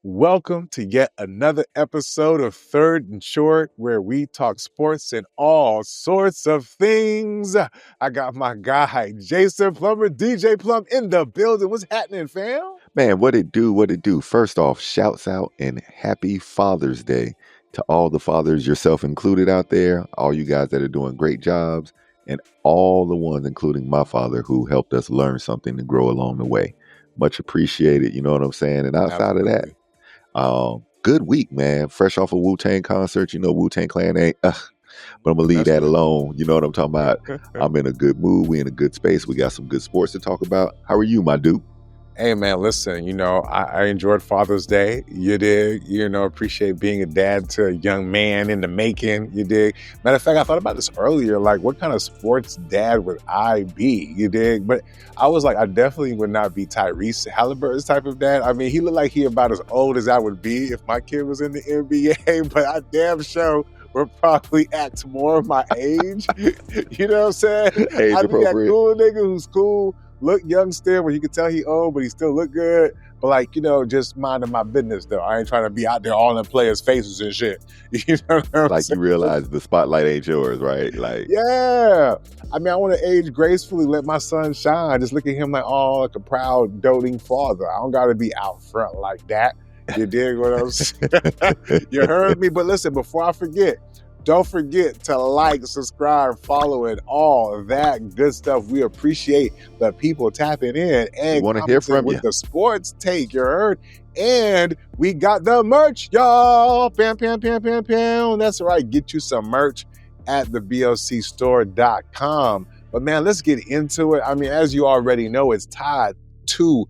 Welcome to yet another episode of Third and Short, where we talk sports and all sorts of things. I got my guy, Jason Plummer, DJ Plum in the building. What's happening, fam? Man, what it do? First off, shouts out and happy Father's Day to all the fathers, yourself included out there, all you guys that are doing great jobs, and all the ones, including my father, who helped us learn something to grow along the way. Much appreciated, you know what I'm saying? And outside of that, good week, man. Fresh off a Wu-Tang concert, Wu-Tang Clan ain't, but I'm going to leave that alone. You know what I'm talking about? I'm in a good mood. We in a good space. We got some good sports to talk about. How are you, my dude? Hey, man, listen, I enjoyed Father's Day. You dig? Appreciate being a dad to a young man in the making. You dig? Matter of fact, I thought about this earlier, like, what kind of sports dad would I be? You dig? But I was like, I definitely would not be Tyrese Halliburton's type of dad. I mean, he looked like he about as old as I would be if my kid was in the NBA, but I damn sure would probably act more my age. You know what I'm saying? Age I'd be that appropriate. cool nigga who's cool, look young still, where you can tell he old, but he still look good. But just minding my business though. I ain't trying to be out there all in players' faces and shit. You know what I'm Like saying? you realize the spotlight ain't yours, right? Like, Yeah. I mean, I want to age gracefully, let my son shine. Just look at him like a proud, doting father. I don't got to be out front like that. You dig what I'm saying? You heard me? But listen, before I forget, don't forget to like, subscribe, follow, and all of that good stuff. We appreciate the people tapping in and want to hear from with you. the sports take. You heard? And we got the merch, y'all. Pam, pam, pam, pam, pam. That's right. Get you some merch at theblcstore.com. But man, let's get into it. I mean, as you already know, it's tied 2-2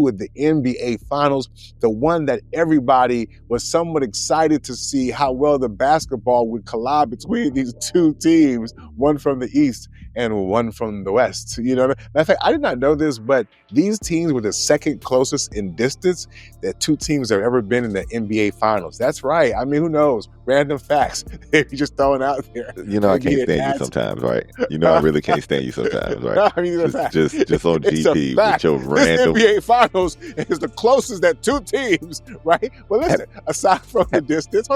with the NBA Finals, the one that everybody was somewhat excited to see how well the basketball would collide between these two teams, one from the East and one from the West. You know, matter of fact, I did not know this, but these teams were the second closest in distance that two teams have ever been in the NBA Finals. That's right. I mean, who knows? Random facts they're just throwing out there. I can't stand you sometimes, right? I really can't stand you sometimes, right? I mean, just on GP with your random. This NBA Finals is the closest that two teams, right? Well, listen, aside from the distance,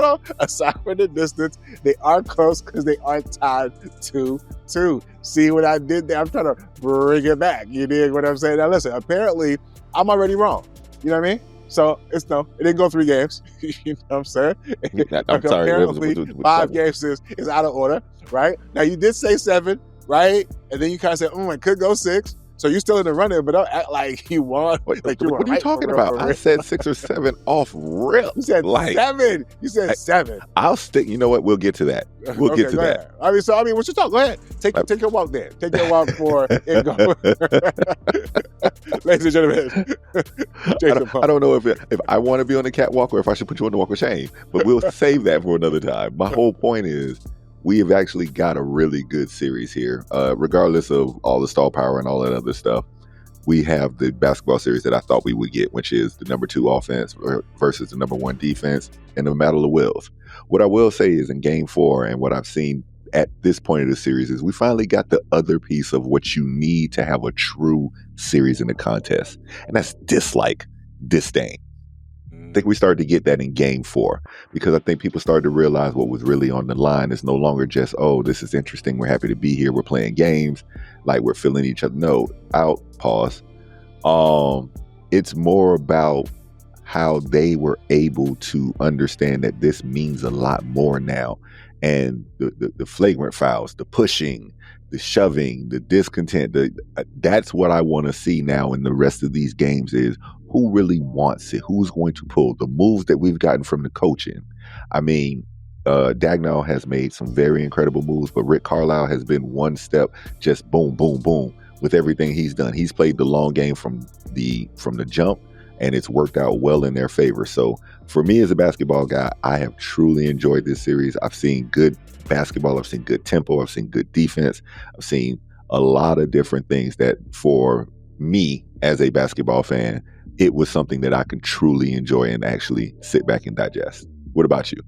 they are close because they are tied 2-2. See what I did there? I'm trying to bring it back. You dig what I'm saying? Now, listen, apparently, I'm already wrong. You know what I mean? So, it didn't go 3 games. You know what I'm saying? I'm sorry. Apparently, 5 games is out of order, right? Now, you did say 7, right? And then you kind of said, it could go 6. So you're still in the running, but don't act like you won. What are you talking about? I said 6 or 7 off rip. You said 7. You said 7. I'll stick. You know what? We'll get to that. We'll get to that. Ahead. I mean, what you talk? Go ahead. Take your walk there. Take your walk for it. Ladies and gentlemen, Jason I don't know if I want to be on the catwalk or if I should put you on the walk of shame, but we'll save that for another time. My whole point is, we have actually got a really good series here. Regardless of all the star power and all that other stuff, we have the basketball series that I thought we would get, which is the number 2 offense versus the number 1 defense and the Battle of Wills. What I will say is in Game 4 and what I've seen at this point of the series is we finally got the other piece of what you need to have a true series in the contest, and that's disdain. I think we started to get that in Game 4 because I think people started to realize what was really on the line. It's no longer just, this is interesting, we're happy to be here, we're playing games, like we're feeling each other. No, pause. It's more about how they were able to understand that this means a lot more now. And the flagrant fouls, the pushing, the shoving, the discontent, that's what I want to see now in the rest of these games is who really wants it, who's going to pull the moves that we've gotten from the coaching. I mean, Dagnall has made some very incredible moves, but Rick Carlisle has been one step, just boom, boom, boom with everything he's done. He's played the long game from the jump, and it's worked out well in their favor. So for me as a basketball guy, I have truly enjoyed this series. I've seen good basketball. I've seen good tempo. I've seen good defense. I've seen a lot of different things that for me as a basketball fan, it was something that I can truly enjoy and actually sit back and digest. What about you?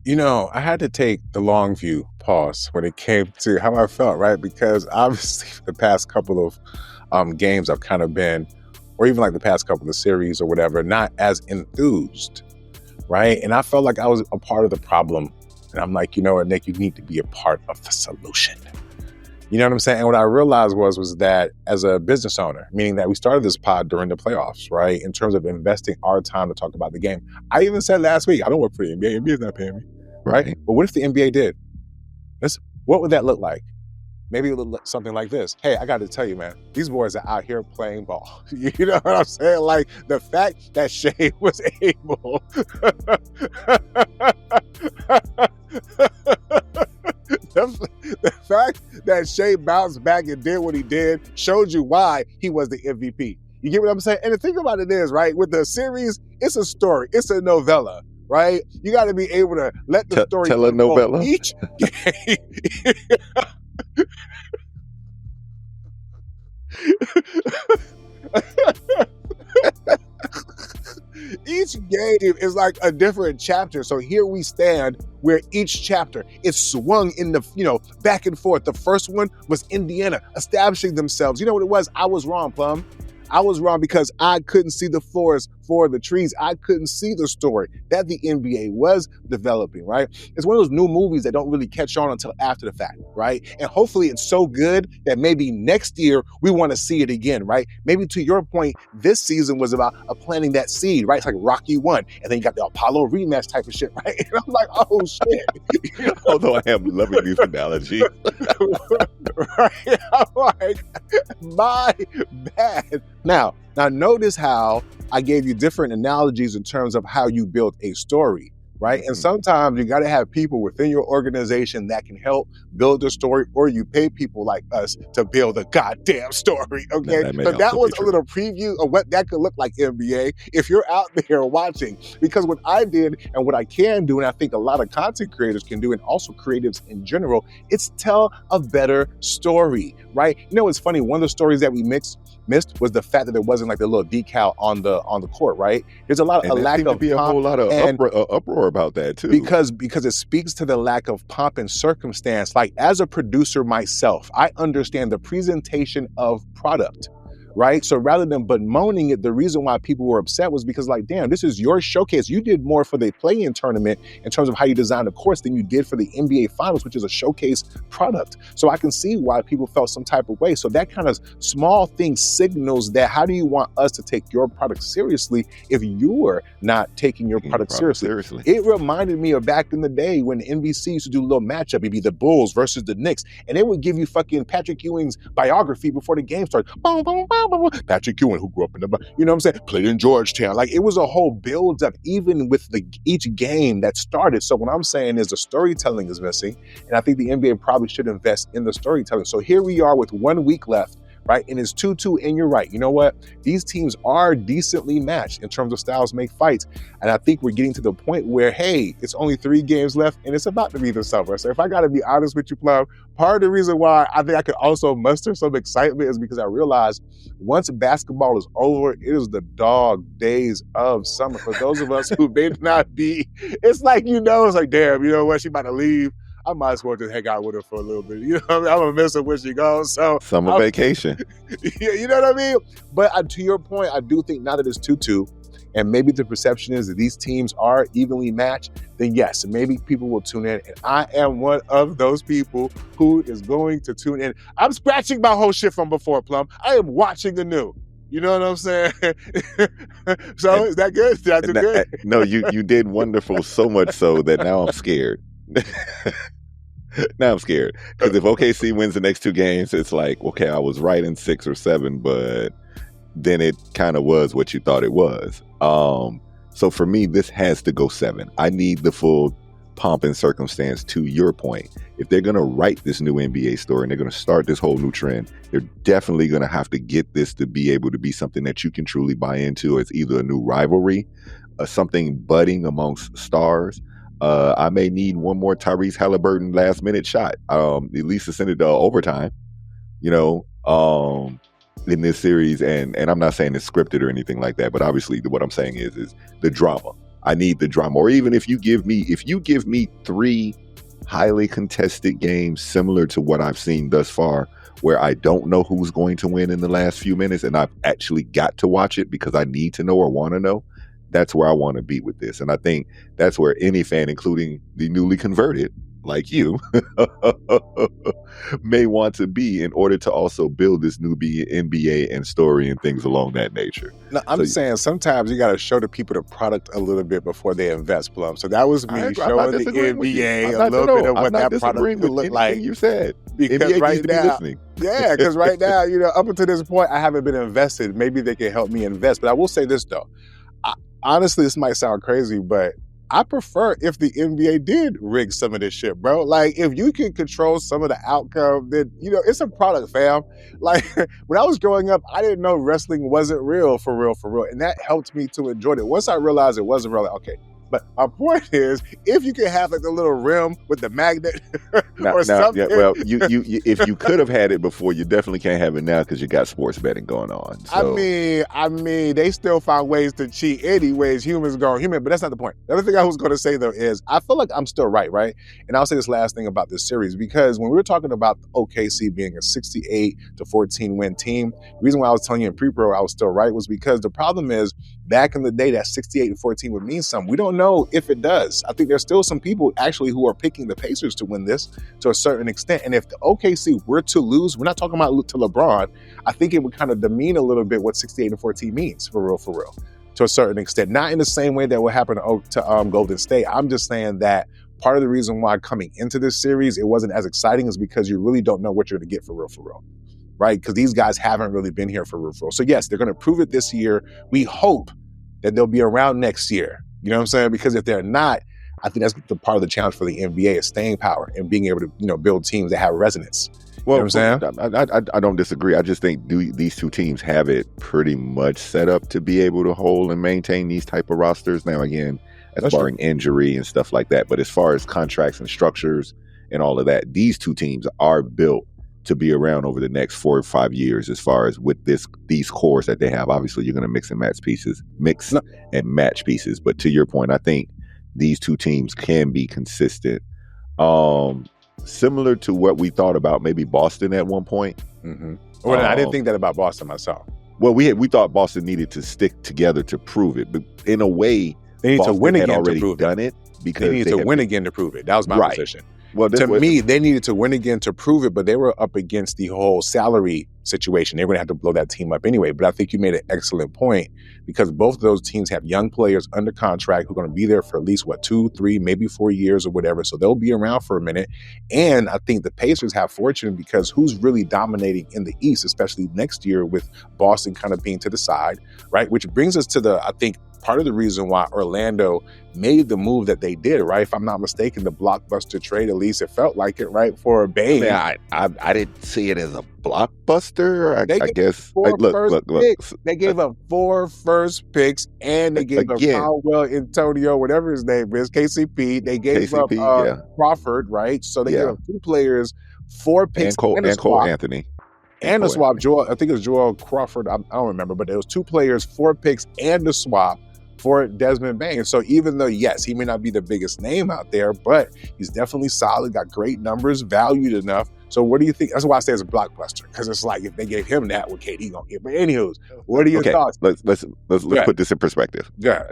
I had to take the long view pause when it came to how I felt, right? Because obviously for the past couple of games, I've kind of been or even like the past couple of series or whatever, not as enthused, right? And I felt like I was a part of the problem. And I'm like, you know what, Nick, you need to be a part of the solution. You know what I'm saying? And what I realized was that as a business owner, meaning that we started this pod during the playoffs, right? In terms of investing our time to talk about the game. I even said last week, I don't work for the NBA. NBA is not paying me, right? But what if the NBA did? What would that look like? Maybe it would look something like this. Hey, I got to tell you, man, these boys are out here playing ball. You know what I'm saying? Like the fact that Shea was able the fact that Shea bounced back and did what he did showed you why he was the MVP. You get what I'm saying? And the thing about it is, right, with the series, it's a story. It's a novella, right? You got to be able to let the story tell a novella. Each game. Each game is like a different chapter. So here we stand where each chapter is swung in the, back and forth. The first one was Indiana establishing themselves. You know what it was? I was wrong, Plum. I was wrong because I couldn't see the forest for the trees. I couldn't see the story that the NBA was developing, right? It's one of those new movies that don't really catch on until after the fact, right? And hopefully it's so good that maybe next year we want to see it again, right? Maybe to your point, this season was about planting that seed, right? It's like Rocky 1, and then you got the Apollo rematch type of shit, right? And I'm like, oh shit. Although I am loving these analogies. Right? I'm like, my bad. Now notice how I gave you different analogies in terms of how you build a story, right? And sometimes you got to have people within your organization that can help build the story, or you pay people like us to build a goddamn story, okay? So that was a little preview of what that could look like, NBA, if you're out there watching. Because what I did and what I can do, and I think a lot of content creators can do, and also creatives in general, it's tell a better story, right? You know, it's funny, one of the stories that we missed was the fact that there wasn't like the little decal on the court, right? There's a lack of a whole lot of uproar about that too, because it speaks to the lack of pomp and circumstance. Like, as a producer myself, I understand the presentation of product, right? So rather than bemoaning it, the reason why people were upset was because, like, damn, this is your showcase. You did more for the play-in tournament in terms of how you designed the course than you did for the NBA Finals, which is a showcase product. So I can see why people felt some type of way. So that kind of small thing signals that how do you want us to take your product seriously if you're not taking your product seriously? It reminded me of back in the day when NBC used to do a little matchup. It'd be the Bulls versus the Knicks, and they would give you fucking Patrick Ewing's biography before the game started. Boom, boom, boom. Patrick Ewing, who grew up in you know what I'm saying, played in Georgetown. Like, it was a whole build up, even with each game that started. So what I'm saying is the storytelling is missing, and I think the NBA probably should invest in the storytelling. So here we are with 1 week left, right? And it's 2-2, and you're right. You know what? These teams are decently matched in terms of styles make fights. And I think we're getting to the point where, hey, it's only 3 games left, and it's about to be the summer. So if I got to be honest with you, Plum, part of the reason why I think I could also muster some excitement is because I realized once basketball is over, it is the dog days of summer. For those of us who may not be, it's like, it's like, damn, you know what? She about to leave. I might as well just hang out with her for a little bit. You know what I mean? I'm going to miss her when she goes. So summer vacation. You know what I mean? But to your point, I do think now that it's 2-2, and maybe the perception is that these teams are evenly matched, then yes, maybe people will tune in. And I am one of those people who is going to tune in. I'm scratching my whole shit from before, Plum. I am watching the new. You know what I'm saying? So is that good? Did I do good? No, you did wonderful, so much so that now I'm scared. Now I'm scared because if OKC wins the next 2 games, it's like, okay, I was right in 6 or 7, but then it kind of was what you thought it was. So for me, this has to go 7. I need the full pomp and circumstance. To your point, if they're going to write this new NBA story and they're going to start this whole new trend, they're definitely going to have to get this to be able to be something that you can truly buy into. It's either a new rivalry, something budding amongst stars. I may need one more Tyrese Halliburton last minute shot, at least to send it to overtime, in this series. And I'm not saying it's scripted or anything like that, but obviously what I'm saying is the drama. I need the drama. Or even if you give me 3 highly contested games similar to what I've seen thus far, where I don't know who's going to win in the last few minutes and I've actually got to watch it because I need to know or want to know, that's where I want to be with this. And I think that's where any fan, including the newly converted like you, may want to be in order to also build this new NBA and story and things along that nature. No, I'm saying sometimes you got to show the people the product a little bit before they invest, Plum. So that was me showing the NBA a little bit of what that product would look like. You said because NBA right needs to be now, listening. yeah, because right now, up until this point, I haven't been invested. Maybe they can help me invest. But I will say this though, honestly, this might sound crazy, but I prefer if the NBA did rig some of this shit, bro. Like, if you can control some of the outcome, then, it's a product, fam. Like, when I was growing up, I didn't know wrestling wasn't real, for real. And that helped me to enjoy it. Once I realized it wasn't real, like, okay. But my point is, if you can have like the little rim with the magnet or something. Yeah, well, you if you could have had it before, you definitely can't have it now because you got sports betting going on. So. I mean, they still find ways to cheat anyways. Humans go human, but that's not the point. The other thing I was going to say though is I feel like I'm still right? And I'll say this last thing about this series, because when we were talking about OKC being a 68-14 win team, the reason why I was telling you in pre-pro I was still right was because the problem is back in the day that 68-14 would mean something. We don't know if it does. I think there's still some people actually who are picking the Pacers to win this to a certain extent. And if the OKC were to lose, we're not talking about to LeBron, I think it would kind of demean a little bit what 68-14 means for real, to a certain extent. Not in the same way that would happen to Golden State. I'm just saying that part of the reason why coming into this series it wasn't as exciting is because you really don't know what you're going to get for real. Right? Because these guys haven't really been here for real. So yes, they're going to prove it this year. We hope that they'll be around next year. You know what I'm saying? Because if they're not, I think that's the part of the challenge for the NBA is staying power and being able to, build teams that have resonance. Well, you know what I'm saying? I don't disagree. I just think these two teams have it pretty much set up to be able to hold and maintain these type of rosters. Now, again, as barring injury and stuff like that. But as far as contracts and structures and all of that, these two teams are built to be around over the next 4 or 5 years as far as with these cores that they have. Obviously, you're going to mix and match pieces. But to your point, I think these two teams can be consistent. Similar to what we thought about maybe Boston at one point. Mm-hmm. Well, I didn't think that about Boston myself. Well, we thought Boston needed to stick together to prove it. But in a way, they need Boston to win again already to prove done it. Because they needed to win again to prove it. That was my position. Well, to me, they needed to win again to prove it, but they were up against the whole salary situation. They were going to have to blow that team up anyway. But I think you made an excellent point because both of those teams have young players under contract who are going to be there for at least, 2, 3, maybe 4 years or whatever. So they'll be around for a minute. And I think the Pacers have fortune because who's really dominating in the East, especially next year with Boston kind of being to the side, right? Which brings us to I think, part of the reason why Orlando made the move that they did, right? If I'm not mistaken, the blockbuster trade, at least it felt like it, right? For Bane. I didn't see it as a blockbuster. I guess. Look. They gave up 4 first picks and they gave up Caldwell, Antonio, whatever his name is, KCP. They gave up Crawford, right? So they gave up 2 players, 4 picks, and Cole Anthony. And a swap. Joel, I think it was Joel Crawford. I don't remember, but there was 2 players, 4 picks, and a swap for Desmond Bane. So even though, yes, he may not be the biggest name out there, but he's definitely solid, got great numbers, valued enough. So what do you think? That's why I say it's a blockbuster, because it's like if they gave him that, what KD gonna get? But anywho, what are your thoughts? Let's put this in perspective. Yeah,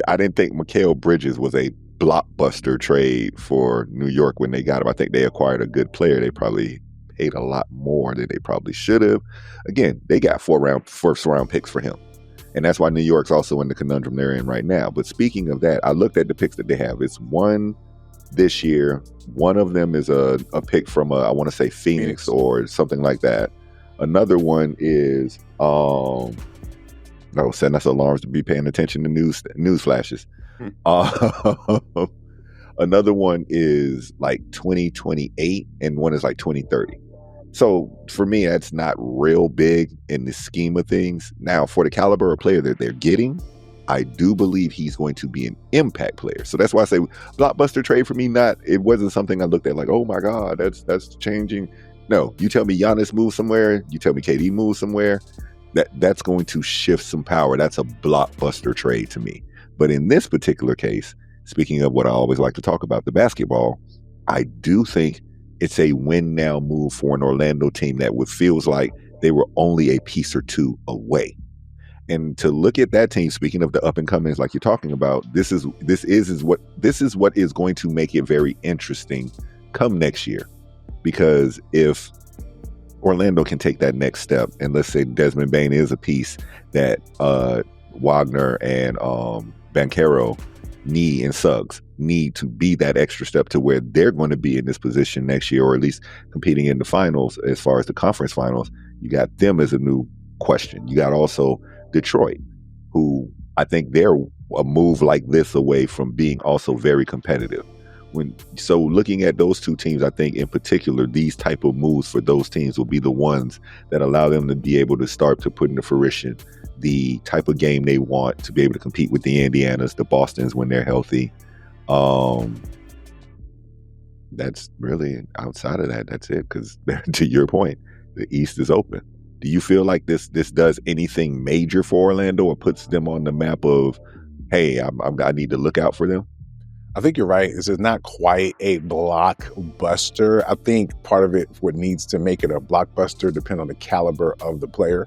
I didn't think Mikal Bridges was a blockbuster trade for New York when they got him. I think they acquired a good player. They probably paid a lot more than they probably should have. Again, they got 4 first round picks for him. And that's why New York's also in the conundrum they're in right now. But speaking of that, I looked at the picks that they have. It's 1 this year. One of them is a pick from, I want to say Phoenix or something like that. Another one is, setting us alarms to be paying attention to news flashes. Another one is like 2028 and one is like 2030. So for me, that's not real big in the scheme of things. Now, for the caliber of player that they're getting, I do believe he's going to be an impact player. So that's why I say blockbuster trade for me, it wasn't something I looked at like, oh my God, that's changing. No, you tell me Giannis moves somewhere, you tell me KD moves somewhere, that's going to shift some power. That's a blockbuster trade to me. But in this particular case, speaking of what I always like to talk about, the basketball, I do think it's a win now move for an Orlando team that feels like they were only a piece or two away. And to look at that team, speaking of the up and comings, like you're talking about, this is what is going to make it very interesting come next year. Because if Orlando can take that next step, and let's say Desmond Bane is a piece that Wagner and Banchero and Suggs need to be that extra step to where they're going to be in this position next year, or at least competing in the finals as far as the conference finals. You got them as a new question. You got also Detroit, who I think they're a move like this away from being also very competitive. So looking at those two teams, I think in particular, these type of moves for those teams will be the ones that allow them to be able to start to put into fruition the type of game they want to be able to compete with the Indianas, the Bostons when they're healthy. That's really, outside of that, that's it. Because to your point, the East is open. Do you feel like this does anything major for Orlando, or puts them on the map of, hey, I need to look out for them? I think you're right. This is not quite a blockbuster. I think part of it, what needs to make it a blockbuster, depend on the caliber of the player.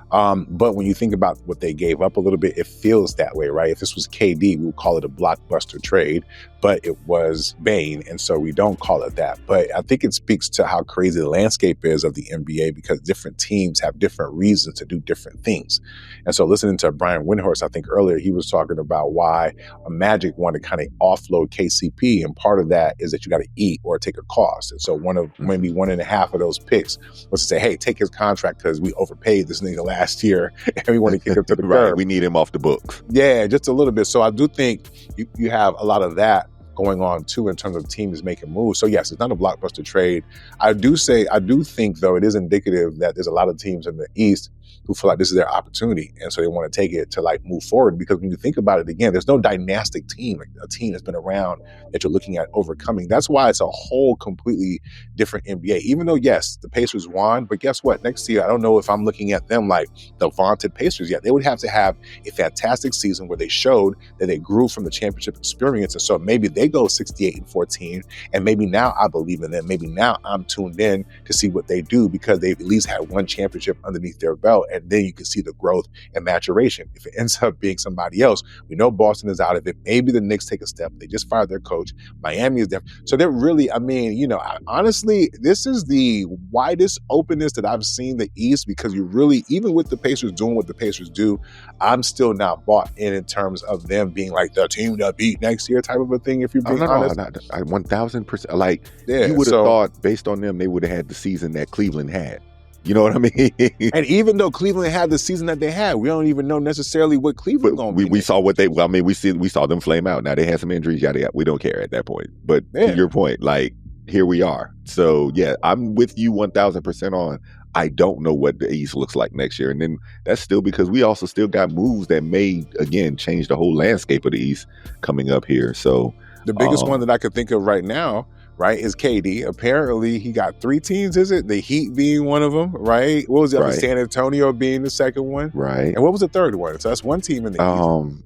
But when you think about what they gave up a little bit, it feels that way, right? If this was KD, we would call it a blockbuster trade, but it was Bane, and so we don't call it that. But I think it speaks to how crazy the landscape is of the NBA, because different teams have different reasons to do different things. And so listening to Brian Windhorst, I think earlier, he was talking about why a Magic wanted to kind of offload KCP, and part of that is that you got to eat or take a cost. And so maybe 1.5 of those picks was to say, hey, take his contract because we overpaid this nigga last year and we want to kick him to the right, curb. We need him off the books. Yeah, just a little bit. So I do think you have a lot of that going on too in terms of teams making moves. So yes, it's not a blockbuster trade. I do think though it is indicative that there's a lot of teams in the East who feel like this is their opportunity, and so they want to take it to like move forward. Because when you think about it again, there's no dynastic team, like a team that's been around that you're looking at overcoming. That's why it's a whole completely different NBA. Even though yes, the Pacers won, but guess what? Next year, I don't know if I'm looking at them like the vaunted Pacers yet. They would have to have a fantastic season where they showed that they grew from the championship experience, and so maybe they go 68-14, and maybe now I believe in them. Maybe now I'm tuned in to see what they do because they've at least had one championship underneath their belt. And then you can see the growth and maturation. If it ends up being somebody else, we know Boston is out of it. Maybe the Knicks take a step. They just fired their coach. Miami is there. So they're really, honestly, this is the widest openness that I've seen the East, because you really, even with the Pacers doing what the Pacers do, I'm still not bought in terms of them being like the team that beat next year type of a thing, if you're being honest. 1,000%. Like, you would have thought, based on them, they would have had the season that Cleveland had. You know what I mean? And even though Cleveland had the season that they had, we don't even know necessarily what Cleveland going to be. We saw what they. Well, I mean, we saw them flame out. Now they had some injuries. Yada yada. We don't care at that point. But to your point, like, here we are. So yeah, I'm with you 1,000% on. I don't know what the East looks like next year, and then that's still because we also still got moves that may again change the whole landscape of the East coming up here. So the biggest one that I could think of right now, right, is KD. Apparently, he got 3 teams, is it? The Heat being one of them, right? What was the other? San Antonio being the second one. Right. And what was the third one? So that's one team in the East.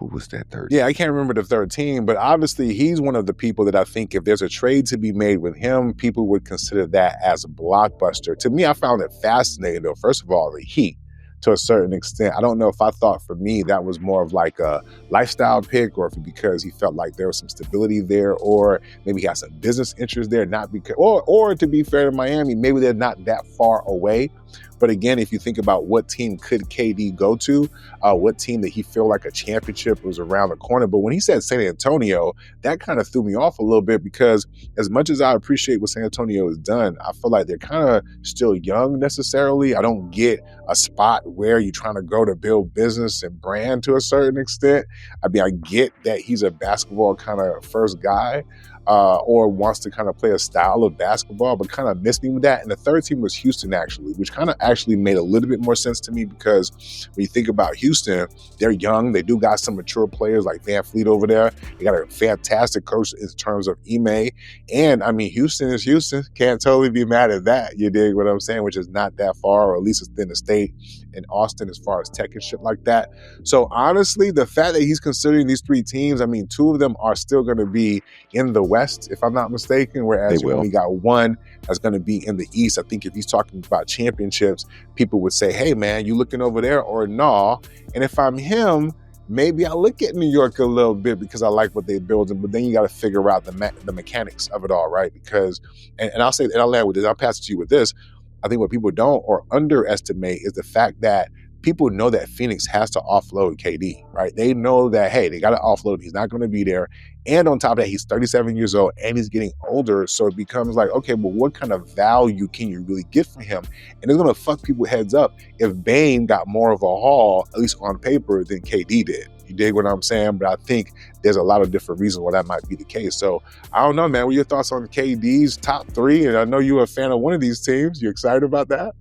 Who was that third? Yeah, I can't remember the third team, but obviously he's one of the people that I think if there's a trade to be made with him, people would consider that as a blockbuster. To me, I found it fascinating, though. First of all, the Heat, to a certain extent. I don't know if I thought for me that was more of like a lifestyle pick, or if because he felt like there was some stability there, or maybe he had some business interest there, not because, or to be fair to Miami, maybe they're not that far away. But again, if you think about what team could KD go to, what team that he feel like a championship was around the corner. But when he said San Antonio, that kind of threw me off a little bit, because as much as I appreciate what San Antonio has done, I feel like they're kind of still young necessarily. I don't get a spot where you're trying to go to build business and brand to a certain extent. I mean, I get that he's a basketball kind of first guy, or wants to kind of play a style of basketball, but kind of missed me with that. And the third team was Houston, actually, which kind of actually made a little bit more sense to me, because when you think about Houston, they're young. They do got some mature players like Van Fleet over there. They got a fantastic coach in terms of Ime. And I mean, Houston is Houston. Can't totally be mad at that. You dig what I'm saying? Which is not that far, or at least it's in the state. in Austin as far as tech and shit like that. So honestly, the fact that he's considering these 3 teams, I mean, 2 of them are still going to be in the West, if I'm not mistaken, whereas you only got 1 that's going to be in the East. I think if he's talking about championships, people would say, hey man, you looking over there or nah? And if I'm him, maybe I look at New York a little bit because I like what they're building, but then you got to figure out the mechanics of it all, right? Because, and I'll say, and I'll land with this, I'll pass it to you with this. I think what people don't or underestimate is the fact that people know that Phoenix has to offload KD, right? They know that, hey, they got to offload him. He's not going to be there. And on top of that, he's 37 years old and he's getting older. So it becomes like, okay, well, what kind of value can you really get from him? And it's going to fuck people heads up if Bane got more of a haul, at least on paper, than KD did. You dig what I'm saying? But I think there's a lot of different reasons why that might be the case. So I don't know, man. What are your thoughts on KD's top 3? And I know you're a fan of one of these teams. You excited about that?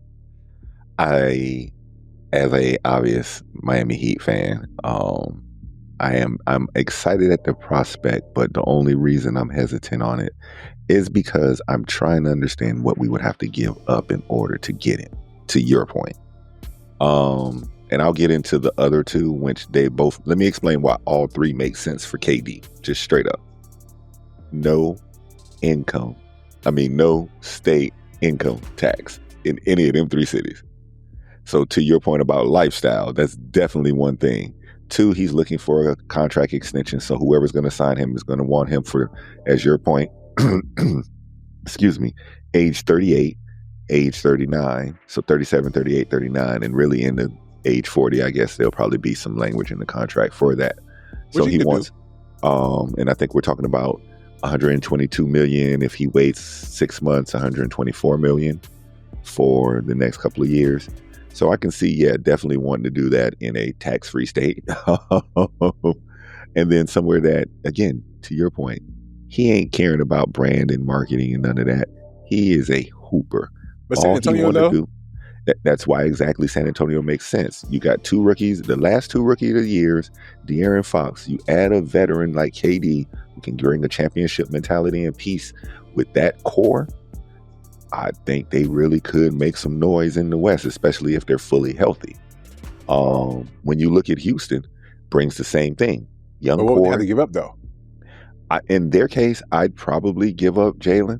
As a obvious Miami Heat fan, I'm excited at the prospect, but the only reason I'm hesitant on it is because I'm trying to understand what we would have to give up in order to get him, to your point. And I'll get into the other 2, which they both, let me explain why all 3 make sense for KD, just straight up. No state income tax in any of them 3 cities. So to your point about lifestyle, that's definitely one thing. 2, he's looking for a contract extension. So whoever's going to sign him is going to want him for, as your point, excuse me, age 38, age 39. So 37, 38, 39. And really in the age 40, I guess there'll probably be some language in the contract for that. So he wants, and I think we're talking about $122 million. If he waits 6 months, $124 million for the next couple of years. So I can see, definitely wanting to do that in a tax-free state. And then somewhere that, again, to your point, he ain't caring about brand and marketing and none of that. He is a hooper. But San Antonio, though? That's why exactly San Antonio makes sense. You got 2 rookies, the last 2 rookie of the years, De'Aaron Fox. You add a veteran like KD who can bring a championship mentality and peace with that core. I think they really could make some noise in the West, especially if they're fully healthy. When you look at Houston, brings the same thing. Young core. What would they have to give up, though? In their case, I'd probably give up Jalen.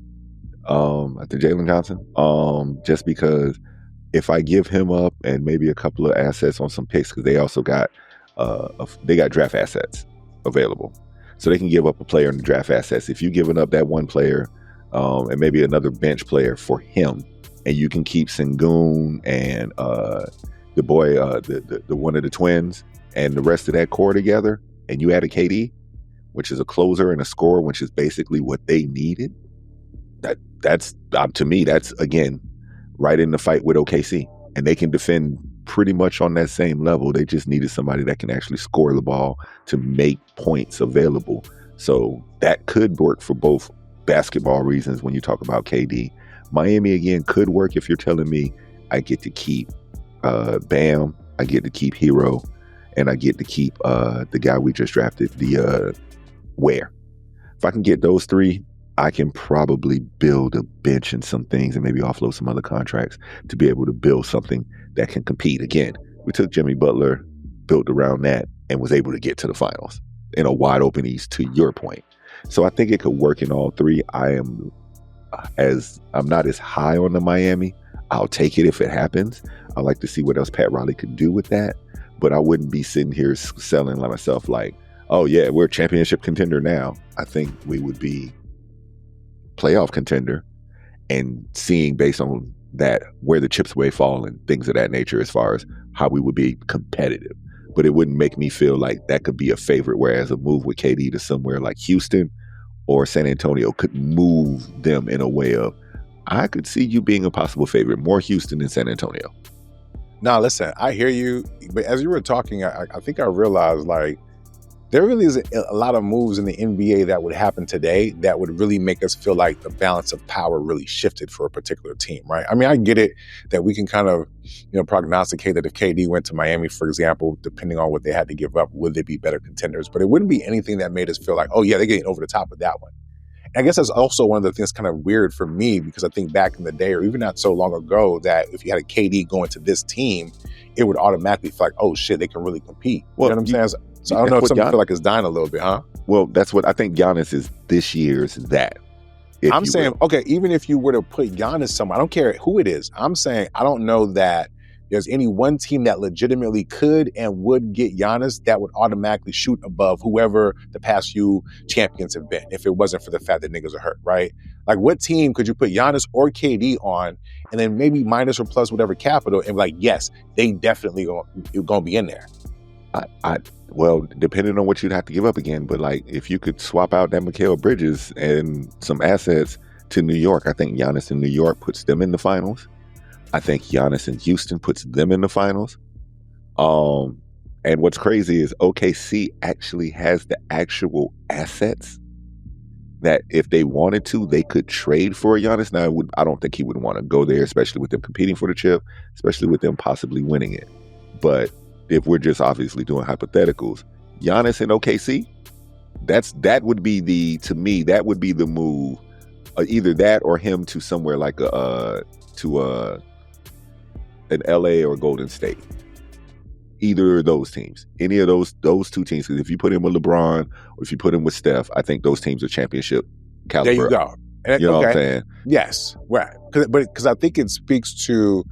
I think Jalen Johnson. Just because if I give him up and maybe a couple of assets on some picks, because they also got they got draft assets available, so they can give up a player in the draft assets. If you're giving up that one player. And maybe another bench player for him, and you can keep Sengun and the boy, the one of the twins, and the rest of that core together, and you add a KD, which is a closer and a scorer, which is basically what they needed. That's to me, that's again right in the fight with OKC, and they can defend pretty much on that same level. They just needed somebody that can actually score the ball to make points available. So that could work for both basketball reasons when you talk about KD. Miami, again, could work if you're telling me I get to keep Bam, I get to keep Hero, and I get to keep the guy we just drafted, the Ware. If I can get those 3, I can probably build a bench and some things and maybe offload some other contracts to be able to build something that can compete. Again, we took Jimmy Butler, built around that, and was able to get to the finals in a wide open East, to your point. So I think it could work in all 3. I'm not as high on the Miami. I'll take it if it happens. I like to see what else Pat Riley could do with that. But I wouldn't be sitting here selling like myself like, oh yeah, we're a championship contender now. I think we would be playoff contender, and seeing based on that where the chips may fall and things of that nature as far as how we would be competitive. But it wouldn't make me feel like that could be a favorite, whereas a move with KD to somewhere like Houston or San Antonio could move them in a way of, I could see you being a possible favorite, more Houston than San Antonio. Now, listen, I hear you, but as you were talking, I think I realized, like, there really is a lot of moves in the NBA that would happen today that would really make us feel like the balance of power really shifted for a particular team, right? I mean, I get it that we can kind of, prognosticate that if KD went to Miami, for example, depending on what they had to give up, would they be better contenders? But it wouldn't be anything that made us feel like, oh yeah, they're getting over the top of that one. And I guess that's also one of the things kind of weird for me, because I think back in the day, or even not so long ago, that if you had a KD going to this team, it would automatically feel like, oh shit, they can really compete. Well, you know what I'm saying? So I don't know if something feel like it's dying a little bit, huh? Well, that's what I think Giannis is this year's that. I'm saying, okay, even if you were to put Giannis somewhere, I don't care who it is. I'm saying I don't know that there's any one team that legitimately could and would get Giannis that would automatically shoot above whoever the past few champions have been if it wasn't for the fact that niggas are hurt, right? Like, what team could you put Giannis or KD on and then maybe minus or plus whatever capital and be like, yes, they definitely gonna be in there? Well, depending on what you'd have to give up again, but like if you could swap out that Mikal Bridges and some assets to New York, I think Giannis in New York puts them in the finals. I think Giannis in Houston puts them in the finals. And what's crazy is OKC actually has the actual assets that if they wanted to, they could trade for Giannis. Now, I don't think he would want to go there, especially with them competing for the chip, especially with them possibly winning it. But if we're just obviously doing hypotheticals, Giannis in OKC, that would be the move. Either that or him to somewhere like an LA or Golden State. Either of those teams, any of those two teams. Because if you put him with LeBron or if you put him with Steph, I think those teams are championship caliber. There you go. You know what I'm saying? Yes, right. Because I think it speaks to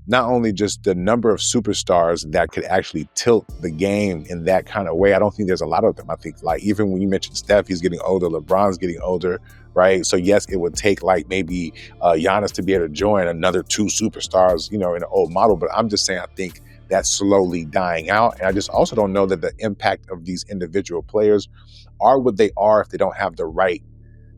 not only just the number of superstars that could actually tilt the game in that kind of way. I don't think there's a lot of them. I think like even when you mentioned Steph, he's getting older, LeBron's getting older, right? So yes, it would take like maybe Giannis to be able to join another two superstars, in an old model. But I'm just saying, I think that's slowly dying out. And I just also don't know that the impact of these individual players are what they are if they don't have the right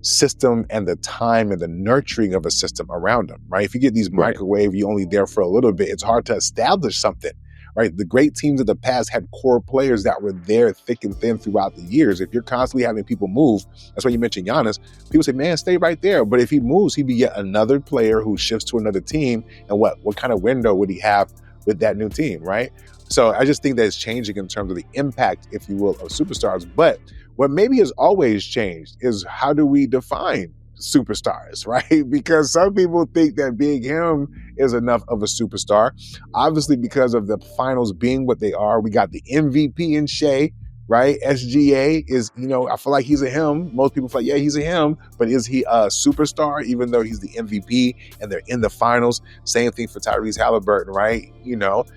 system and the time and the nurturing of a system around them, right? If you get these microwave, you're only there for a little bit, it's hard to establish something, right? The great teams of the past had core players that were there thick and thin throughout the years. If you're constantly having people move, that's why you mentioned Giannis, people say, man, stay right there. But if he moves, he'd be yet another player who shifts to another team. And what kind of window would he have with that new team, right? So I just think that it's changing in terms of the impact, if you will, of superstars. But what maybe has always changed is how do we define superstars, right? Because some people think that being him is enough of a superstar. Obviously, because of the finals being what they are, we got the MVP in Shea, right? SGA is, I feel like he's a him. Most people feel like, yeah, he's a him, but is he a superstar even though he's the MVP and they're in the finals? Same thing for Tyrese Halliburton, right?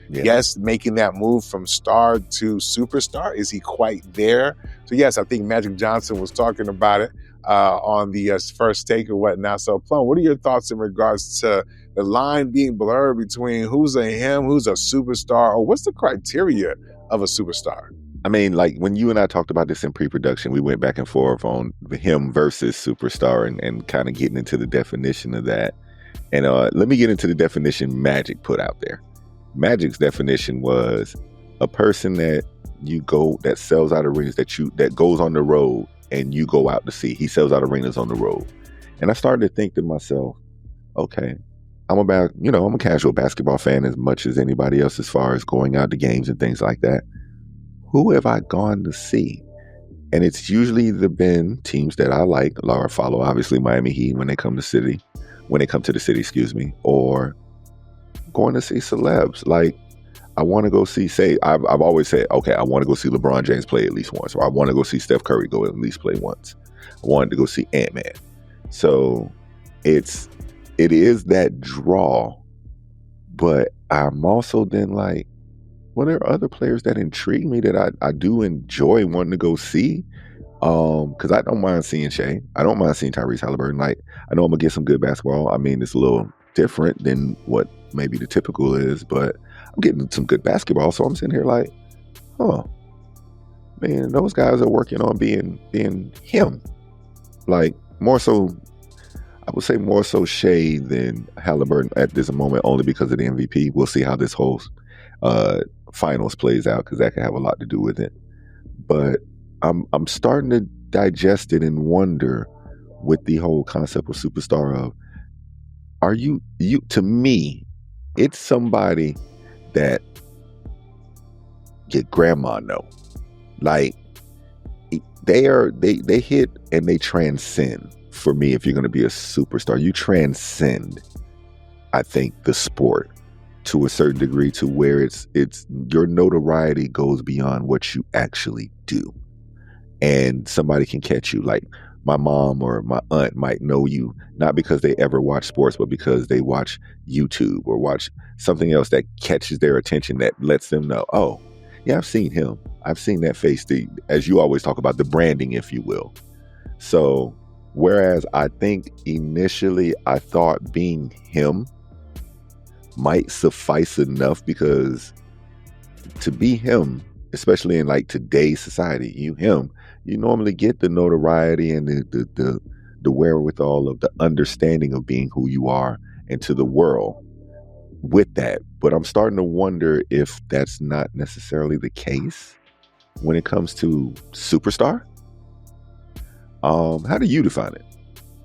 Yes, making that move from star to superstar. Is he quite there? So yes, I think Magic Johnson was talking about it on the first take or whatnot. So Plum, what are your thoughts in regards to the line being blurred between who's a him, who's a superstar, or what's the criteria of a superstar? I mean, like when you and I talked about this in pre-production, we went back and forth on him versus superstar and kind of getting into the definition of that. And let me get into the definition Magic put out there. Magic's definition was a person that sells out arenas, that goes on the road and you go out to see. He sells out arenas on the road. And I started to think to myself, okay, I'm a casual basketball fan as much as anybody else as far as going out to games and things like that. Who have I gone to see? And it's usually been teams that I like or follow, obviously Miami Heat when they come to the city, or going to see celebs. Like I want to go see, I've always said, okay, I want to go see LeBron James play at least once, or I want to go see Steph Curry go at least play once. I wanted to go see Ant-Man. So it is that draw, but I'm also then like, well, there are other players that intrigue me that I do enjoy wanting to go see. Because I don't mind seeing Shea. I don't mind seeing Tyrese Halliburton. Like, I know I'm going to get some good basketball. I mean, it's a little different than what maybe the typical is, but I'm getting some good basketball. So I'm sitting here like, man, those guys are working on being him. Like, more so, I would say more so Shea than Halliburton at this moment, only because of the MVP. We'll see how this whole finals plays out, because that can have a lot to do with it. But I'm starting to digest it and wonder with the whole concept of superstar of, are you to me, it's somebody that your grandma know. Like they hit and they transcend. For me, if you're going to be a superstar, you transcend, I think, the sport to a certain degree to where it's your notoriety goes beyond what you actually do, and somebody can catch you. Like my mom or my aunt might know you not because they ever watch sports, but because they watch YouTube or watch something else that catches their attention, that lets them know, oh yeah, I've seen him, I've seen that face, as you always talk about, the branding, if you will. So whereas I think initially I thought being him might suffice enough, because to be him, especially in like today's society, you normally get the notoriety and the wherewithal of the understanding of being who you are into the world with that. But I'm starting to wonder if that's not necessarily the case when it comes to superstar. How do you define it?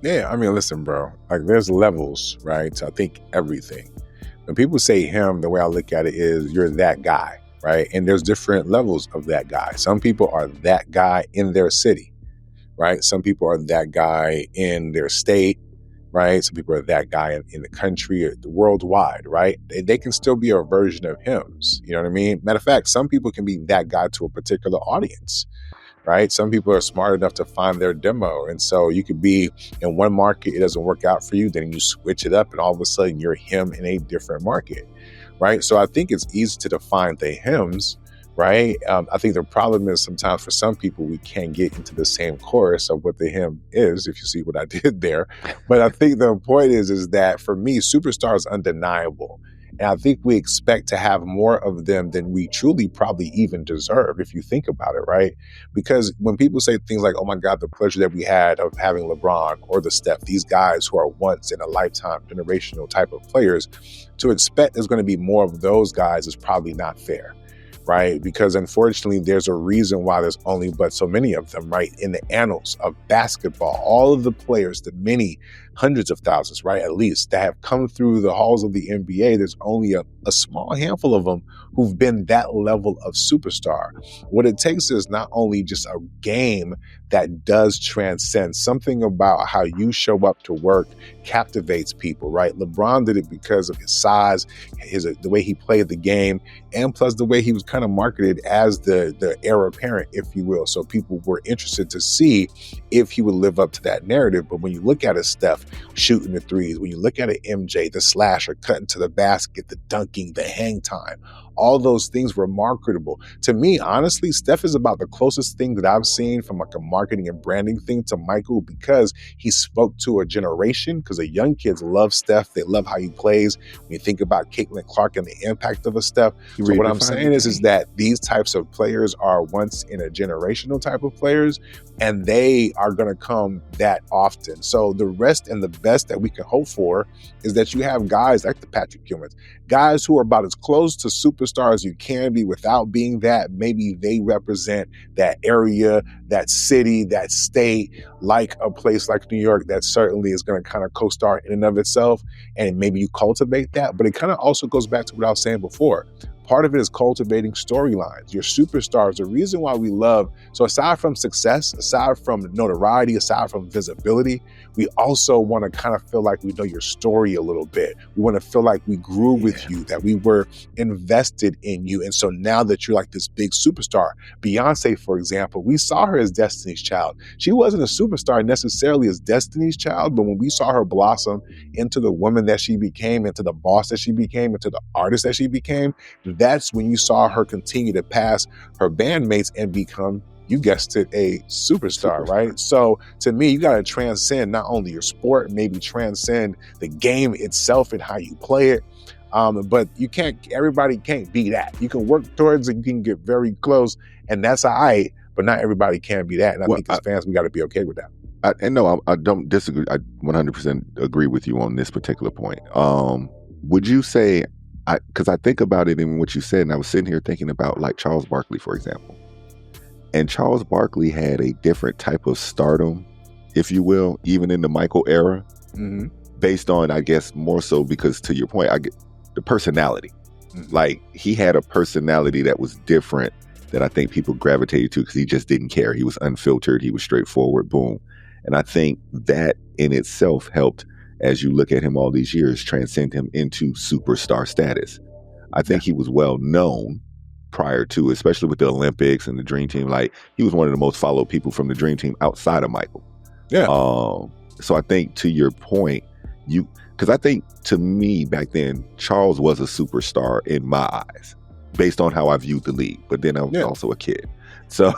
Yeah, I mean, listen, bro, like there's levels, right? To I think everything. When people say him, the way I look at it is you're that guy, right? And there's different levels of that guy. Some people are that guy in their city, right? Some people are that guy in their state, right? Some people are that guy in the country or the worldwide, right? They can still be a version of hims. You know what I mean? Matter of fact, some people can be that guy to a particular audience, right? Some people are smart enough to find their demo. And so you could be in one market, it doesn't work out for you, then you switch it up and all of a sudden you're him in a different market, right? So I think it's easy to define the hims, right? I think the problem is sometimes for some people, we can't get into the same chorus of what the him is, if you see what I did there. But I think the point is that for me, superstar is undeniable. And I think we expect to have more of them than we truly probably even deserve, if you think about it, right? Because when people say things like, oh my God, the pleasure that we had of having LeBron or the Steph, these guys who are once in a lifetime generational type of players, to expect there's going to be more of those guys is probably not fair, right? Because unfortunately, there's a reason why there's only but so many of them, right? In the annals of basketball, all of the players, the many hundreds of thousands, right, at least, that have come through the halls of the NBA, there's only a small handful of them who've been that level of superstar. What it takes is not only just a game that does transcend, something about how you show up to work captivates people, right? LeBron did it because of his size, the way he played the game, and plus the way he was kind of marketed as the heir apparent, if you will. So people were interested to see if he would live up to that narrative. But when you look at his Steph shooting the threes, when you look at an MJ, the slasher, cutting to the basket, the dunking, the hang time, all those things were marketable. To me, honestly, Steph is about the closest thing that I've seen from like a marketing and branding thing to Michael, because he spoke to a generation, because the young kids love Steph. They love how he plays. When you think about Caitlin Clark and the impact of a Steph. So what I'm saying is that these types of players are once in a generational type of players, and they are going to come that often. So the rest and the best that we can hope for is that you have guys like the Patrick Ewings, guys who are about as close to superstar as you can be without being that. Maybe they represent that area, that city, that state, like a place like New York that certainly is going to kind of co-star in and of itself. And maybe you cultivate that. But it kind of also goes back to what I was saying before. Part of it is cultivating storylines. Your superstars, the reason why we love, so aside from success, aside from notoriety, aside from visibility, we also want to kind of feel like we know your story a little bit. We want to feel like we grew with you, that we were invested in you. And so now that you're like this big superstar, Beyonce, for example, we saw her as Destiny's Child. She wasn't a superstar necessarily as Destiny's Child, but when we saw her blossom into the woman that she became, into the boss that she became, into the artist that she became, that's when you saw her continue to pass her bandmates and become, you guessed it, a superstar, right? So to me, you got to transcend not only your sport, maybe transcend the game itself and how you play it. But everybody can't be that. You can work towards it, you can get very close, and that's all right, but not everybody can be that. And I think as fans, we got to be okay with that. I don't disagree. I 100% agree with you on this particular point. Would you say, because I think about it in what you said, and I was sitting here thinking about like Charles Barkley, for example. And Charles Barkley had a different type of stardom, if you will, even in the Michael era, based on, I guess, more so because, to your point, I get the personality. Like, he had a personality that was different that I think people gravitated to because he just didn't care. He was unfiltered. He was straightforward. Boom. And I think that in itself helped, as you look at him all these years, transcend him into superstar status. I think he was well known prior to, especially with the Olympics and the Dream Team. Like, he was one of the most followed people from the Dream Team outside of Michael. Yeah. So I think, to your point, because I think, to me back then, Charles was a superstar in my eyes, based on how I viewed the league. But then I was also a kid. So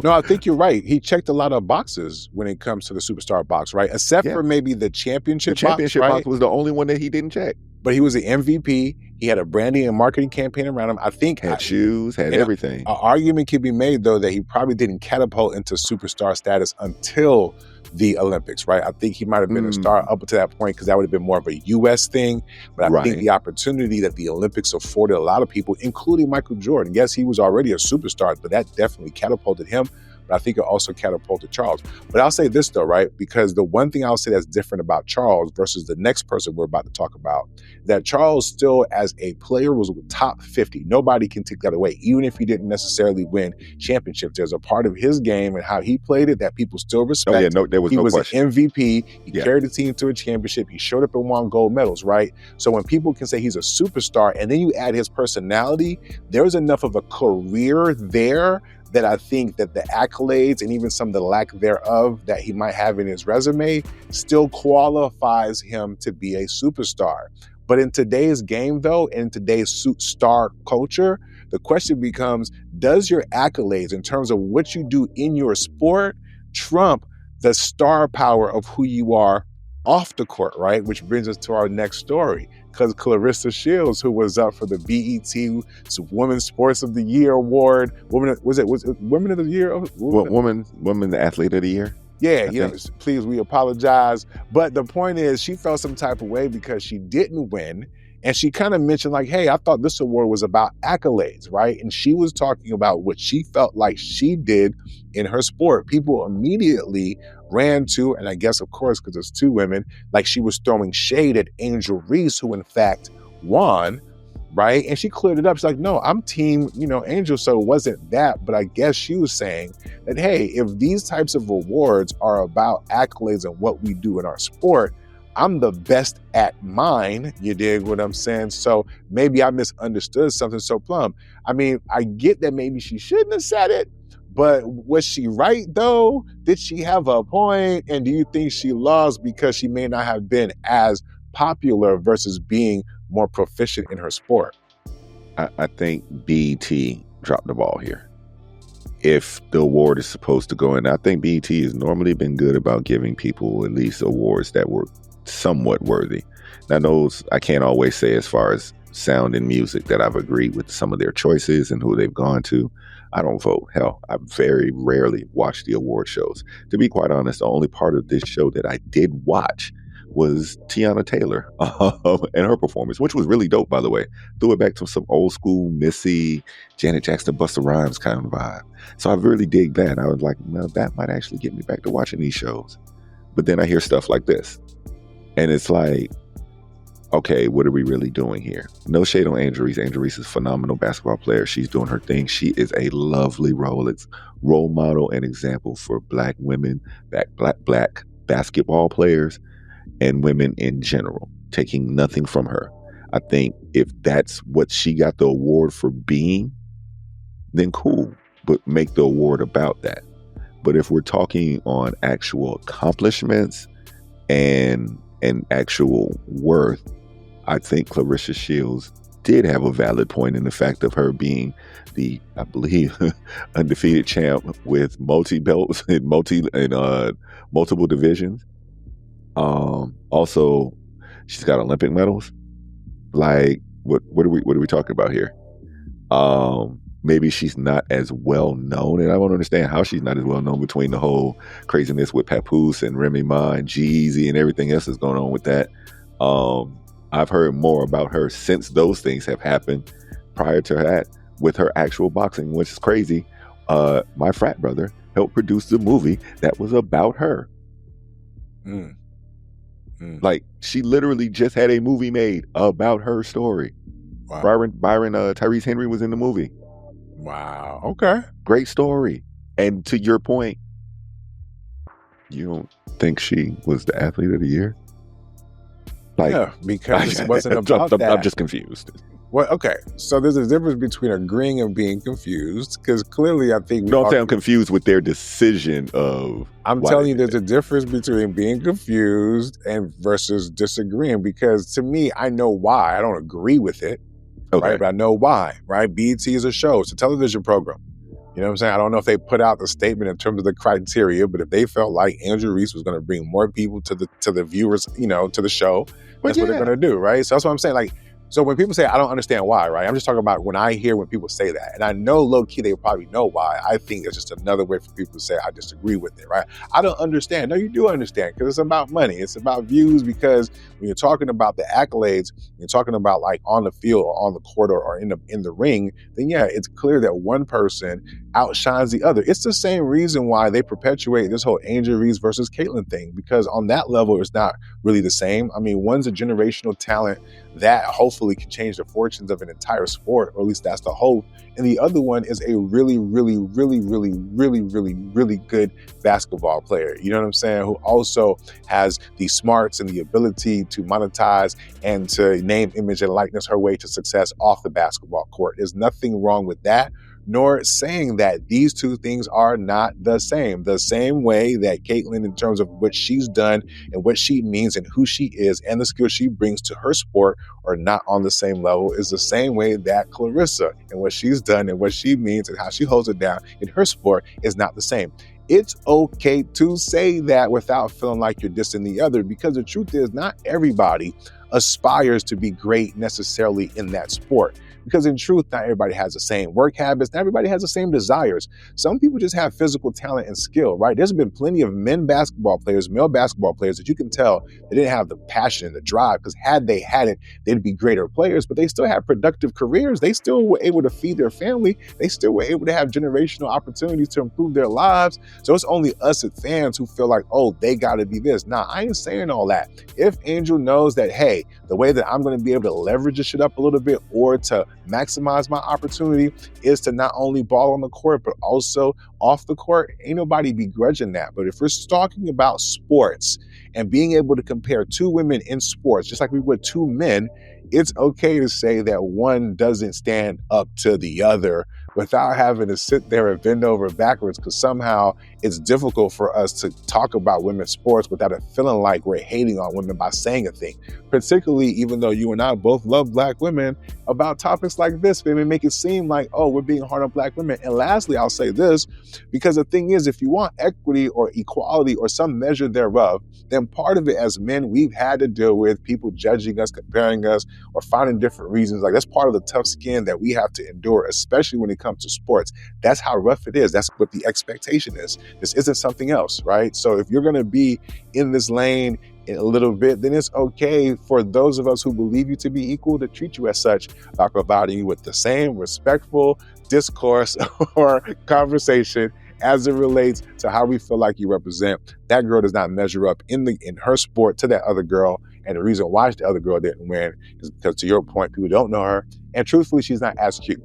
no, I think you're right. He checked a lot of boxes when it comes to the superstar box, right? Except for maybe the championship box. The championship box was the only one that he didn't check. But he was the MVP. He had a branding and marketing campaign around him. I think had shoes, had everything. An argument could be made, though, that he probably didn't catapult into superstar status until the Olympics, right? I think he might have been a star up to that point because that would have been more of a U.S. thing. But I think the opportunity that the Olympics afforded a lot of people, including Michael Jordan, yes, he was already a superstar, but that definitely catapulted him. But I think it also catapulted Charles. But I'll say this, though, right? Because the one thing I'll say that's different about Charles versus the next person we're about to talk about, that Charles still, as a player, was top 50. Nobody can take that away, even if he didn't necessarily win championships. There's a part of his game and how he played it that people still respect. Oh, yeah, there was no question. He was an MVP. He carried the team to a championship. He showed up and won gold medals, right? So when people can say he's a superstar and then you add his personality, there's enough of a career there that I think that the accolades and even some of the lack thereof that he might have in his resume still qualifies him to be a superstar. But in today's game, though, in today's star culture, the question becomes, does your accolades in terms of what you do in your sport trump the star power of who you are off the court, right? Which brings us to our next story. Because Clarissa Shields, who was up for the BET Women's Sports of the Year award, was it Women of the Year? Woman Athlete of the Year? Yeah, please, we apologize. But the point is, she felt some type of way because she didn't win. And she kind of mentioned like, hey, I thought this award was about accolades, right? And she was talking about what she felt like she did in her sport. People immediately ran to, and I guess, of course, because it's two women, like she was throwing shade at Angel Reese, who in fact won, right? And she cleared it up. She's like, no, I'm team, Angel, so it wasn't that. But I guess she was saying that, hey, if these types of awards are about accolades and what we do in our sport, I'm the best at mine, you dig what I'm saying? So maybe I misunderstood something. So Plum, I mean, I get that maybe she shouldn't have said it, but was she right though? Did she have a point? And do you think she lost because she may not have been as popular versus being more proficient in her sport? I think BET dropped the ball here. If the award is supposed to go in, I think BET has normally been good about giving people at least awards that were somewhat worthy. Now, those I can't always say as far as sound and music that I've agreed with some of their choices and who they've gone to. I don't vote. Hell, I very rarely watch the award shows. To be quite honest, the only part of this show that I did watch was Tiana Taylor and her performance, which was really dope, by the way. Threw it back to some old school Missy, Janet Jackson, Busta Rhymes kind of vibe. So I really dig that. I was like, well, that might actually get me back to watching these shows. But then I hear stuff like this. And it's like, okay, what are we really doing here? No shade on Angel Reese. Angel Reese is a phenomenal basketball player. She's doing her thing. She is a lovely role model and example for Black women, black basketball players, and women in general, taking nothing from her. I think if that's what she got the award for being, then cool, but make the award about that. But if we're talking on actual accomplishments and actual worth, I think Clarissa Shields did have a valid point in the fact of her being the, I believe, undefeated champ with multi-belts and multiple divisions. Also, she's got Olympic medals. Like, what are we talking about here? Maybe she's not as well known, and I don't understand how she's not as well known between the whole craziness with Papoose and Remy Ma and Jeezy and everything else that's going on with that. I've heard more about her since those things have happened. Prior to that, with her actual boxing, which is crazy. My frat brother helped produce the movie that was about her. Like, she literally just had a movie made about her story. Wow. Byron Tyrese Henry was in the movie. Wow. Okay. Great story. And to your point, you don't think she was the athlete of the year? Like, yeah, because it wasn't about that. I'm just confused. Well, okay. So there's a difference between agreeing and being confused, because clearly I think No, I'm saying I'm confused with their decision of. I'm telling you, there's a difference between being confused and versus disagreeing, because to me, I know why. I don't agree with it, right? But I know why, right? BET is a show. It's a television program. You know what I'm saying? I don't know if they put out the statement in terms of the criteria, but if they felt like Angel Reese was going to bring more people to the viewers, to the show, that's what they're going to do, right? So that's what I'm saying. Like, so when people say, I don't understand why, right? I'm just talking about when I hear when people say that. And I know low-key they probably know why. I think it's just another way for people to say, I disagree with it, right? I don't understand. No, you do understand, because it's about money. It's about views, because when you're talking about the accolades, you're talking about like on the field or on the court or in the ring, then yeah, it's clear that one person outshines the other. It's the same reason why they perpetuate this whole Angel Reese versus Caitlyn thing, because on that level, it's not really the same. I mean, one's a generational talent that hopefully can change the fortunes of an entire sport, or at least that's the hope. And the other one is a really, really, really, really, really, really, really good basketball player. You know what I'm saying? Who also has the smarts and the ability to monetize and to name, image, and likeness her way to success off the basketball court. There's nothing wrong with that, nor saying that these two things are not the same. The same way that Caitlyn, in terms of what she's done and what she means and who she is and the skills she brings to her sport are not on the same level, is the same way that Clarissa and what she's done and what she means and how she holds it down in her sport is not the same. It's okay to say that without feeling like you're dissing the other, because the truth is not everybody aspires to be great necessarily in that sport. Because in truth, not everybody has the same work habits. Not everybody has the same desires. Some people just have physical talent and skill, right? There's been plenty of male basketball players that you can tell they didn't have the passion and the drive, because had they had it, they'd be greater players, but they still have productive careers. They still were able to feed their family. They still were able to have generational opportunities to improve their lives. So it's only us as fans who feel like, oh, they got to be this. Nah, I ain't saying all that. If Angel knows that, hey, the way that I'm going to be able to leverage this shit up a little bit or to maximize my opportunity is to not only ball on the court, but also off the court, ain't nobody begrudging that. But if we're talking about sports and being able to compare two women in sports, just like we would two men, it's okay to say that one doesn't stand up to the other without having to sit there and bend over backwards, because somehow it's difficult for us to talk about women's sports without it feeling like we're hating on women by saying a thing. Particularly, even though you and I both love Black women, about topics like this, they may make it seem like, oh, we're being hard on Black women. And lastly, I'll say this, because the thing is, if you want equity or equality or some measure thereof, then part of it as men, we've had to deal with people judging us, comparing us, or finding different reasons. Like, that's part of the tough skin that we have to endure, especially when it comes to sports. That's how rough it is. That's what the expectation is. This isn't something else, right? So if you're going to be in this lane in a little bit, then it's okay for those of us who believe you to be equal to treat you as such by providing you with the same respectful discourse or conversation as it relates to how we feel like you represent. That girl does not measure up in her sport to that other girl. And the reason why the other girl didn't win is because, to your point, people don't know her. And truthfully, she's not as cute.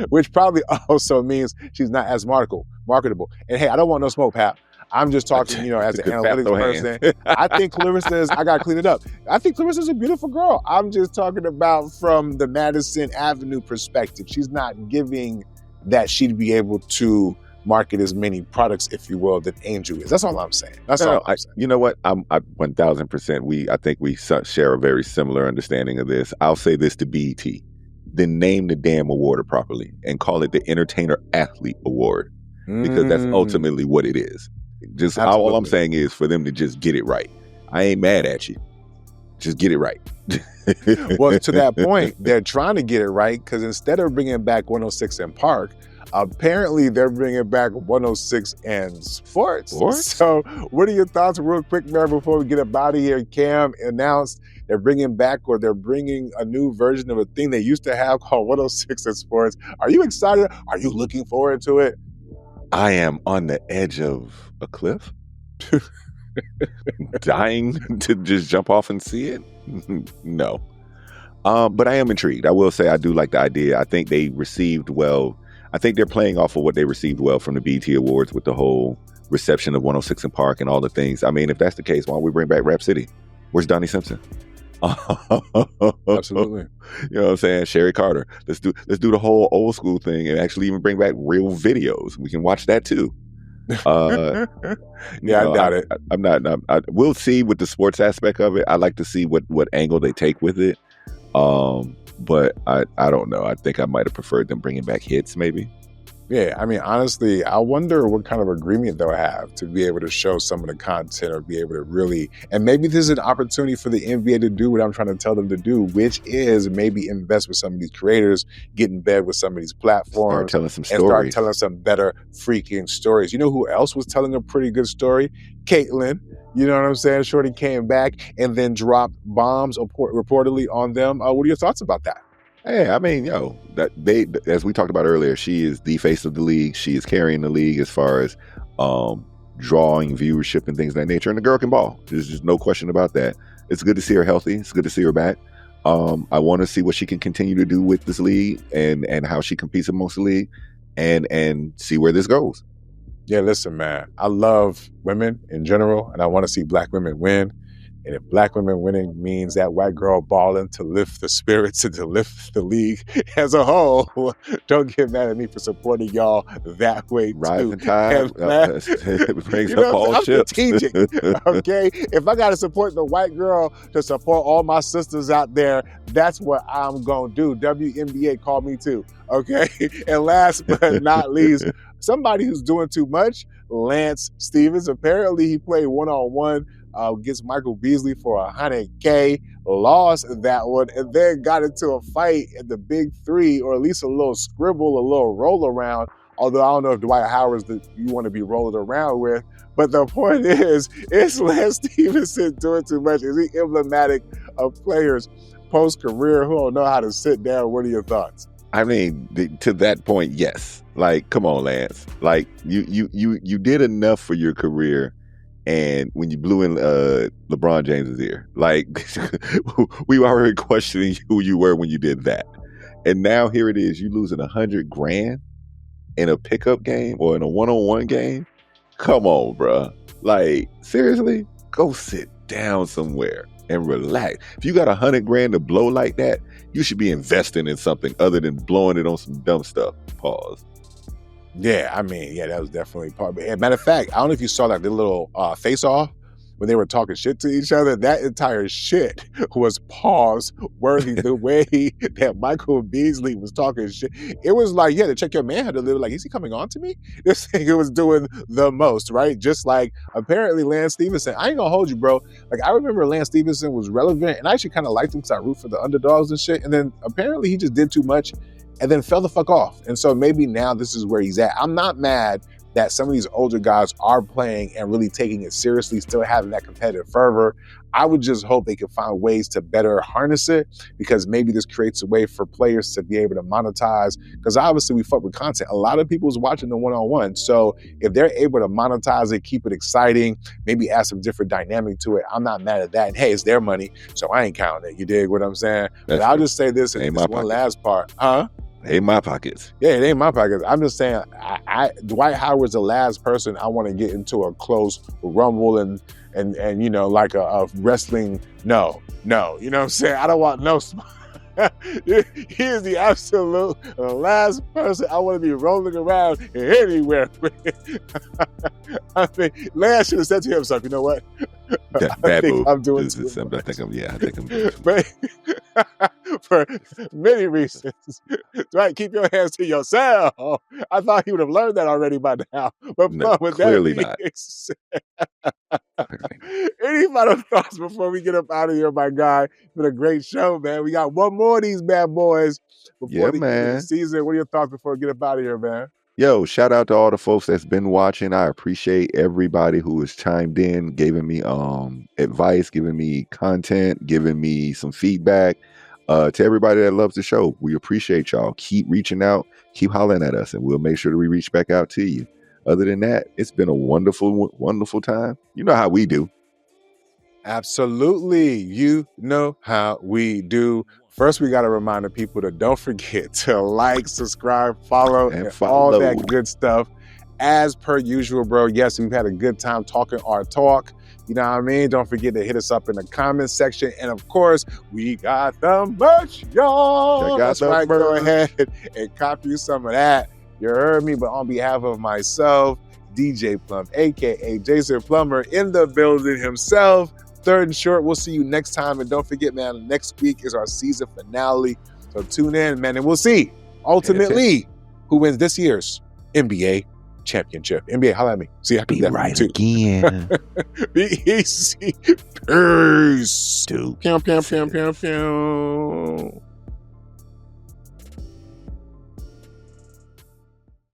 Which probably also means she's not as marketable. And hey, I don't want no smoke, Pap. I'm just talking, as an analytics person. I think I got to clean it up. I think Clarissa's a beautiful girl. I'm just talking about from the Madison Avenue perspective. She's not giving that she'd be able to market as many products, if you will, that Angel is. That's all I'm saying. I'm saying. You know what? I 1000%. I think we share a very similar understanding of this. I'll say this to BET. Then name the damn award properly and call it the Entertainer Athlete Award, because that's ultimately what it is. Just all I'm saying is for them to just get it right. I ain't mad at you. Just get it right. Well, to that point, they're trying to get it right, because instead of bringing back 106 in Park, apparently they're bringing back 106 and sports. So what are your thoughts real quick, man, before we get up out of here? Cam announced they're bringing a new version of a thing they used to have called 106 in sports. Are you excited? Are you looking forward to it? I am on the edge of a cliff. Dying to just jump off and see it. No. But I am intrigued. I will say I do like the idea. I think they received well. I think they're playing off of what they received well from the BET Awards with the whole reception of 106 in Park and all the things. I mean, if that's the case, why don't we bring back Rap City? Where's Donnie Simpson? Absolutely. You know what I'm saying? Sherry Carter. Let's do the whole old school thing and actually even bring back real videos. We can watch that too. Yeah, I doubt it. We'll see with the sports aspect of it. I like to see what angle they take with it. But I don't know. I think I might have preferred them bringing back hits, maybe. Yeah, I mean, honestly, I wonder what kind of agreement they'll have to be able to show some of the content or be able to really, and maybe this is an opportunity for the NBA to do what I'm trying to tell them to do, which is maybe invest with some of these creators, get in bed with some of these platforms, start telling some and start telling some better freaking stories. You know who else was telling a pretty good story? Caitlyn. You know what I'm saying? Shorty came back and then dropped bombs reportedly on them. What are your thoughts about that? Hey, I mean, as we talked about earlier, she is the face of the league. She is carrying the league as far as drawing viewership and things of that nature. And the girl can ball. There's just no question about that. It's good to see her healthy. It's good to see her back. I want to see what she can continue to do with this league and how she competes amongst the league and see where this goes. Yeah, listen, man, I love women in general, and I want to see black women win. And if black women winning means that white girl balling to lift the spirits and to lift the league as a whole, don't get mad at me for supporting y'all that way too. Rising tide brings up all ships. Strategic, okay? If I got to support the white girl to support all my sisters out there, that's what I'm going to do. WNBA, call me too, okay? And last but not least, somebody who's doing too much, Lance Stevenson. Apparently he played one-on-one against Michael Beasley for $100K, lost that one, and then got into a fight at the Big Three, or at least a little scribble, a little roll around. Although I don't know if Dwight Howard's that you want to be rolling around with. But the point is Lance Stevenson doing too much? Is he emblematic of players post-career who don't know how to sit down? What are your thoughts? I mean, to that point, yes. Like, come on, Lance. Like, you did enough for your career. And when you blew in LeBron James's ear, like we were already questioning who you were when you did that. And now here it is, you losing $100,000 in a pickup game or in a one-on-one game. Come on, bruh. Like, seriously, go sit down somewhere and relax. If you got $100,000 to blow like that, you should be investing in something other than blowing it on some dumb stuff. Pause. Yeah, I mean, yeah, that was definitely part of it. Matter of fact, I don't know if you saw like the little face-off when they were talking shit to each other. That entire shit was pause worthy. The way that Michael Beasley was talking shit, it was like, yeah, to check your man had to live. Like, is he coming on to me? This thing was doing the most, right? Just like apparently Lance Stevenson. I ain't gonna hold you, bro. Like, I remember Lance Stevenson was relevant, and I actually kind of liked him because I root for the underdogs and shit. And then apparently he just did too much and then fell the fuck off. And so maybe now this is where he's at. I'm not mad that some of these older guys are playing and really taking it seriously, still having that competitive fervor. I would just hope they can find ways to better harness it, because maybe this creates a way for players to be able to monetize, because obviously we fuck with content. A lot of people's watching the one-on-one. So if they're able to monetize it, keep it exciting, maybe add some different dynamic to it, I'm not mad at that. And hey, it's their money, so I ain't counting it. You dig what I'm saying? But I'll just say this in this one last part. Ain't my pockets. Yeah, it ain't my pockets. I'm just saying, Dwight Howard's the last person I want to get into a close rumble and you know, like a wrestling. No, you know what I'm saying? I don't want no. He is the absolute last person I want to be rolling around anywhere with. I think Lance should have said to himself, you know what? I think I'm doing too much. I think I'm but for many reasons. Right, keep your hands to yourself. I thought he would have learned that already by now. But no, with clearly that not. Any final thoughts before we get up out of here, my guy? It's been a great show, man. We got one more of these bad boys before the end of the season. What are your thoughts before we get up out of here, man? Yo, shout out to all the folks that's been watching. I appreciate everybody who has chimed in, giving me advice, giving me content, giving me some feedback. To everybody that loves the show, we appreciate y'all. Keep reaching out, keep hollering at us, and we'll make sure that we reach back out to you. Other than that, it's been a wonderful, wonderful time. You know how we do. Absolutely. You know how we do. First, we got to remind the people to don't forget to like, subscribe, follow, and all that good stuff. As per usual, bro, yes, we've had a good time talking our talk. You know what I mean? Don't forget to hit us up in the comment section. And of course, we got the merch, y'all. That's right. Go ahead and copy some of that. You heard me, but on behalf of myself, DJ Plum, aka Jason Plummer, in the building himself. Third and short, we'll see you next time. And don't forget, man, next week is our season finale. So tune in, man, and we'll see ultimately who wins this year's NBA championship. NBA, holla at me. See, I can be right too. Again. Be easy. Peace. Dude. Pew, pew, pew, pew, pew.